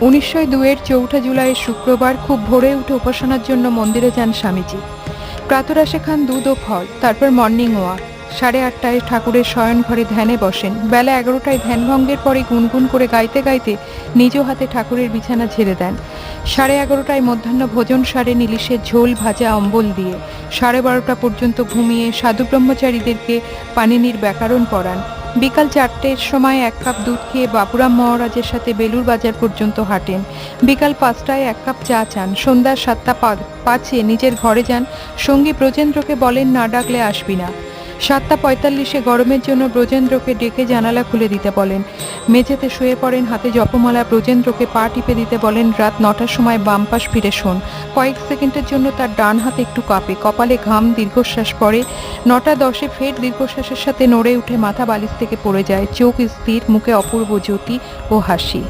1902-এর 4 জুলাই শুক্রবার খুব ভোরে উঠে উপাসনার জন্য মন্দিরে যান স্বামীজি। প্রাতরাশে খান দুধ ও ফল, তারপর মর্নিং ওয়াক। 8:30টায় ঠাকুরের শয়ন ঘরে ধ্যানে বসেন। বেলা 11টায় ধ্যানভঙ্গের পরে গুনগুন করে গাইতে গাইতে নিজ হাতে ঠাকুরের বিছানা ঝেড়ে দেন। 11:30টায় মধ্যাহ্ন ভোজন সারে ইলিশের ঝোল ভাজা অম্বল দিয়ে 12:30টা পর্যন্ত ঘুমিয়ে সাধু ব্রহ্মচারীদেরকে পাণিনির ব্যাকরণ পড়ান। বিকাল 4টের সময় 1 কাপ দুধ খেয়ে বাপুরাম মহারাজের সাথে বেলুর বাজার পর্যন্ত হাঁটেন। বিকাল 5টায় 1 কাপ চা চান। সন্ধ্যা 7:05-এ নিজের ঘরে যান। সঙ্গী ব্রজেন্দ্রকে বলেন, না ডাকলে আসবি না। 7:45-এ গরমের জন্য ব্রজেন্দ্রকে ডেকে জানালা খুলে দিতে বলেন। মেঝেতে শুয়ে পড়েন, হাতে জপমালা। ব্রজেন্দ্রকে পা টিপে দিতে বলেন। রাত 9টার সময় বাম পাশ ফিরে শোন। কয়েক সেকেন্ডের জন্য তার ডান হাত একটু কাঁপে, কপালে ঘাম, দীর্ঘশ্বাস পড়ে। 9:10-এ ফের দীর্ঘশ্বাসের সাথে নড়ে উঠে মাথা বালিশ থেকে পড়ে যায়। চোখ স্থির, মুখে অপূর্ব জ্যোতি ও হাসি।